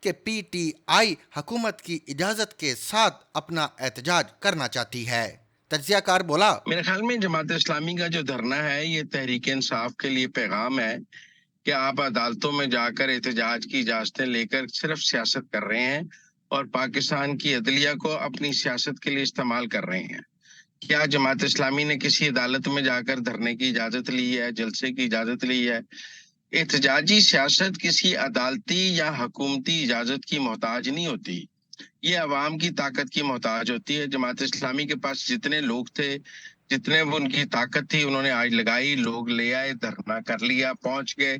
کہ P T I حکومت کی اجازت کے ساتھ اپنا احتجاج کرنا چاہتی ہے؟ تجزیہ کار بولا، میرے خیال میں جماعت اسلامی کا جو دھرنا ہے یہ تحریک انصاف کے لیے پیغام ہے کہ آپ عدالتوں میں جا کر احتجاج کی اجازتیں لے کر صرف سیاست کر رہے ہیں اور پاکستان کی عدلیہ کو اپنی سیاست کے لیے استعمال کر رہے ہیں۔ کیا جماعت اسلامی نے کسی عدالت میں جا کر دھرنے کی اجازت لی ہے، جلسے کی اجازت لی ہے؟ احتجاجی سیاست کسی عدالتی یا حکومتی اجازت کی محتاج نہیں ہوتی، یہ عوام کی طاقت کی محتاج ہوتی ہے۔ جماعت اسلامی کے پاس جتنے لوگ تھے، جتنے وہ ان کی طاقت تھی، انہوں نے آج لگائی، لوگ لے آئے، دھرنا کر لیا، پہنچ گئے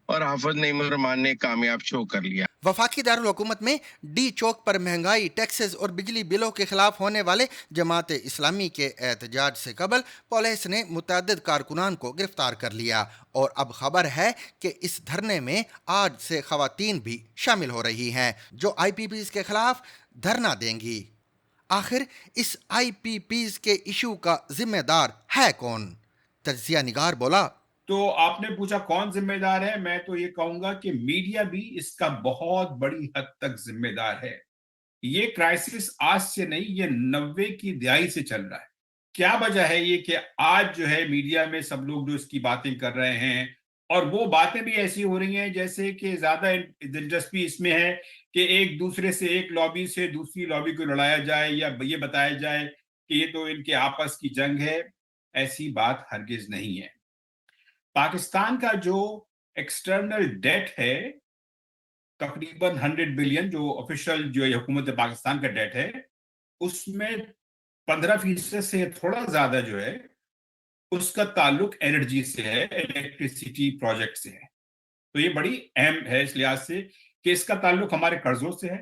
اور حافظ نعیم الرحمان نے کامیاب شو کر لیا۔ وفاقی دارالحکومت میں ڈی چوک پر مہنگائی، ٹیکسز اور بجلی بلوں کے خلاف ہونے والے جماعت اسلامی کے احتجاج سے قبل پولیس نے متعدد کارکنان کو گرفتار کر لیا، اور اب خبر ہے کہ اس دھرنے میں آج سے خواتین بھی شامل ہو رہی ہیں جو آئی پی پیز کے خلاف دھرنا دیں گی۔ آخر اس آئی پی پیز کے ایشو کا ذمہ دار ہے کون؟ تجزیہ نگار بولا، تو آپ نے پوچھا کون ذمہ دار ہے، میں تو یہ کہوں گا کہ میڈیا بھی اس کا بہت بڑی حد تک ذمہ دار ہے۔ یہ کرائسس آج سے نہیں، یہ 90 کی دہائی سے چل رہا ہے۔ کیا وجہ ہے یہ کہ آج جو ہے میڈیا میں سب لوگ جو اس کی باتیں کر رہے ہیں، اور وہ باتیں بھی ایسی ہو رہی ہیں جیسے کہ زیادہ دلچسپی اس میں ہے کہ ایک دوسرے سے، ایک لابی سے دوسری لابی کو لڑایا جائے یا یہ بتایا جائے کہ یہ تو ان کے آپس کی جنگ ہے۔ ایسی بات ہرگز نہیں ہے۔ پاکستان کا جو ایکسٹرنل ڈیٹ ہے تقریباً 100 بلین، جو آفیشل جو حکومت پاکستان کا ڈیٹ ہے، اس میں 15% سے تھوڑا زیادہ جو ہے اس کا تعلق انرجی سے ہے، الیکٹریسٹی پروجیکٹ سے ہے۔ تو یہ بڑی اہم ہے اس لحاظ سے کہ اس کا تعلق ہمارے قرضوں سے ہے،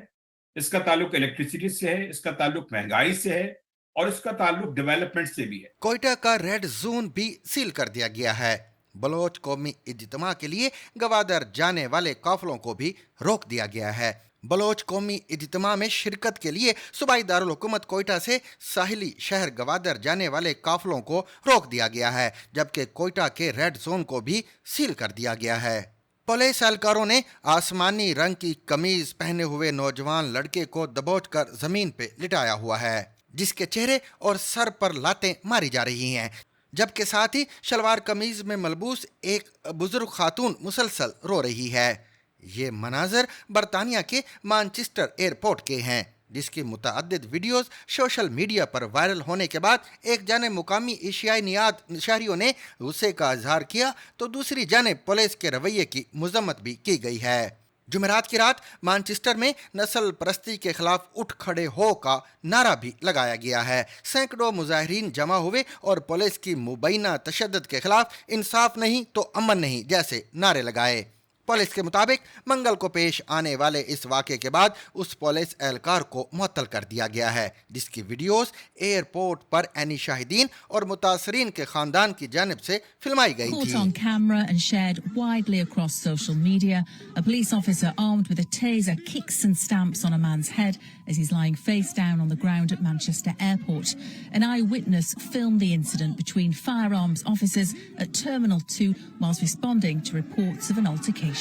اس کا تعلق الیکٹریسٹی سے ہے، اس کا تعلق مہنگائی سے ہے، اور اس کا تعلق ڈیولپمنٹ سے بھی ہے۔ کوئٹہ کا ریڈ زون بھی سیل کر دیا گیا ہے۔ بلوچ قومی اجتماع کے لیے گوادر جانے والے قافلوں کو بھی روک دیا گیا ہے۔ بلوچ قومی اجتماع میں شرکت کے لیے صوبائی دارالحکومت کوئٹہ سے ساحلی شہر گوادر جانے والے قافلوں کو روک دیا گیا ہے، جبکہ کوئٹہ کے ریڈ زون کو بھی سیل کر دیا گیا ہے۔ پولیس اہلکاروں نے آسمانی رنگ کی قمیض پہنے ہوئے نوجوان لڑکے کو دبوچ کر زمین پہ لٹایا ہوا ہے، جس کے چہرے اور سر پر لاتیں ماری جا رہی ہیں، جبکہ ساتھ ہی شلوار قمیض میں ملبوس ایک بزرگ خاتون مسلسل رو رہی ہے۔ یہ مناظر برطانیہ کے مانچسٹر ایئرپورٹ کے ہیں، جس کی متعدد ویڈیوز سوشل میڈیا پر وائرل ہونے کے بعد ایک جانب مقامی ایشیائی نژاد شہریوں نے غصے کا اظہار کیا تو دوسری جانب پولیس کے رویے کی مذمت بھی کی گئی ہے۔ جمعرات کی رات مانچسٹر میں نسل پرستی کے خلاف اٹھ کھڑے ہو کا نعرہ بھی لگایا گیا ہے۔ سینکڑوں مظاہرین جمع ہوئے اور پولیس کی مبینہ تشدد کے خلاف انصاف نہیں تو امن نہیں جیسے نعرے لگائے۔ پولیس کے مطابق منگل کو پیش آنے والے اس واقعے کے بعد اس پولیس اہلکار کو معطل کر دیا گیا ہے، جس کی ویڈیوز ایئرپورٹ پر عینی شاہدین اور متاثرین کے خاندان کی جانب سے فلمائی گئی Caught تھی۔ on camera and shared widely across social media, a police officer armed with a taser kicks and stamps on a man's head as he's lying face down on the ground at Manchester Airport. An eyewitness filmed the incident between firearms officers at Terminal 2 whilst responding to reports of an altercation.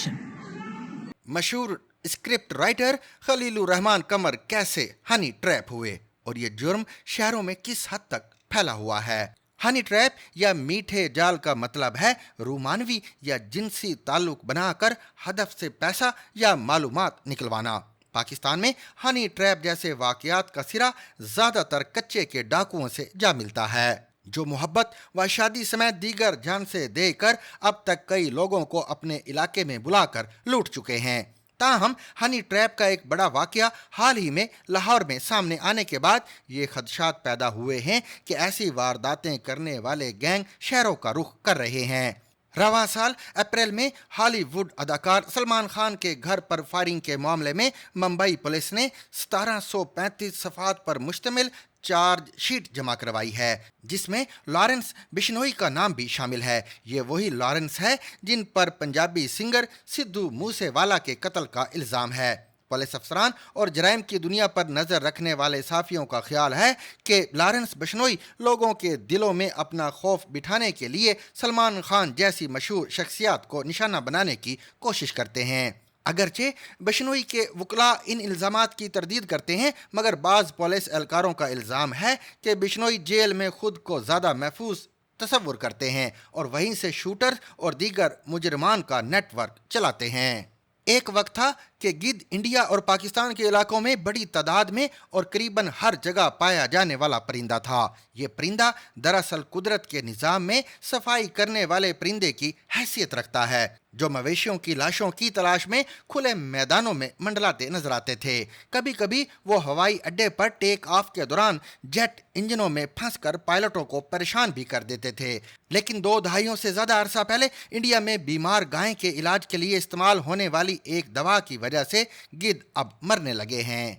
مشہور script writer خلیل الرحمان قمر کیسے honey trap ہوئے اور یہ جرم شہروں میں کس حد تک پھیلا ہوا ہے؟ ہنی ٹریپ یا میٹھے جال کا مطلب ہے رومانوی یا جنسی تعلق بنا کر ہدف سے پیسہ یا معلومات نکلوانا۔ پاکستان میں ہنی ٹریپ جیسے واقعات کا سرا زیادہ تر کچے کے ڈاکوؤں سے جا ملتا ہے، جو محبت و شادی سمیت دیگر جھانسے دے کر اب تک کئی لوگوں کو اپنے علاقے میں بلا کر لوٹ چکے ہیں۔ تاہم ہنی ٹریپ کا ایک بڑا واقعہ حال ہی میں لاہور میں سامنے آنے کے بعد یہ خدشات پیدا ہوئے ہیں کہ ایسی وارداتیں کرنے والے گینگ شہروں کا رخ کر رہے ہیں۔ رواں سال اپریل میں ہالی ووڈ اداکار سلمان خان کے گھر پر فائرنگ کے معاملے میں ممبئی پولیس نے 1735 صفحات پر مشتمل چارج شیٹ جمع کروائی ہے، جس میں لارنس بشنوئی کا نام بھی شامل ہے۔ یہ وہی لارنس ہے جن پر پنجابی سنگر سدھو موسے والا کے قتل کا الزام ہے۔ پولیس افسران اور جرائم کی دنیا پر نظر رکھنے والے صحافیوں کا خیال ہے کہ لارنس بشنوئی لوگوں کے دلوں میں اپنا خوف بٹھانے کے لیے سلمان خان جیسی مشہور شخصیات کو نشانہ بنانے کی کوشش کرتے ہیں۔ اگرچہ بشنوئی کے وکلاء ان الزامات کی تردید کرتے ہیں، مگر بعض پولیس اہلکاروں کا الزام ہے کہ بشنوئی جیل میں خود کو زیادہ محفوظ تصور کرتے ہیں اور وہیں سے شوٹر اور دیگر مجرمان کا نیٹ ورک چلاتے ہیں۔ ایک وقت تھا کہ گدھ انڈیا اور پاکستان کے علاقوں میں بڑی تعداد میں اور قریباً ہر جگہ پایا جانے والا پرندہ تھا۔ یہ پرندہ دراصل قدرت کے نظام میں صفائی کرنے والے پرندے کی حیثیت رکھتا ہے، جو مویشیوں کی لاشوں کی تلاش میں کھلے میدانوں میں منڈلاتے نظر آتے تھے۔ کبھی کبھی وہ ہوائی اڈے پر ٹیک آف کے دوران جیٹ انجنوں میں پھنس کر پائلٹوں کو پریشان بھی کر دیتے تھے۔ لیکن 2 دہائیوں سے زیادہ عرصہ پہلے انڈیا میں بیمار گائیں کے علاج کے لیے استعمال ہونے والی ایک دوا کی وجہ سے گدھ اب مرنے لگے ہیں۔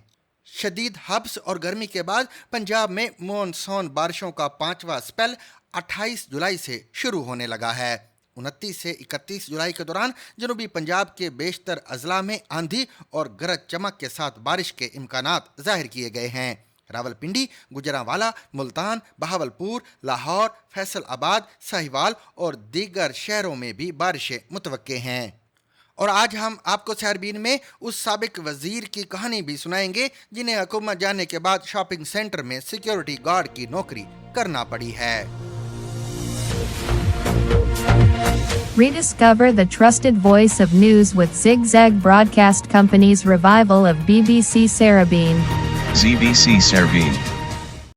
شدید حبس اور گرمی کے بعد پنجاب میں مونسون بارشوں کا 5واں سپیل 28 جولائی سے شروع ہونے لگا ہے۔ 29 سے 31 جولائی کے دوران جنوبی پنجاب کے بیشتر اضلاع میں آندھی اور گرج چمک کے ساتھ بارش کے امکانات ظاہر کیے گئے ہیں۔ راولپنڈی، گوجرانوالا، ملتان، بہاولپور، لاہور، فیصل آباد، ساہیوال اور دیگر شہروں میں بھی بارشیں متوقع ہیں۔ اور آج ہم آپ کو سیربین میں اس سابق وزیر کی کہانی بھی سنائیں گے جنہیں حکومت جانے کے بعد شاپنگ سینٹر میں سیکیورٹی گارڈ کی نوکری کرنا پڑی ہے۔ Rediscover the trusted voice of news with Zigzag Broadcast Company's revival of BBC Sarabeen. ZBC Sarabeen.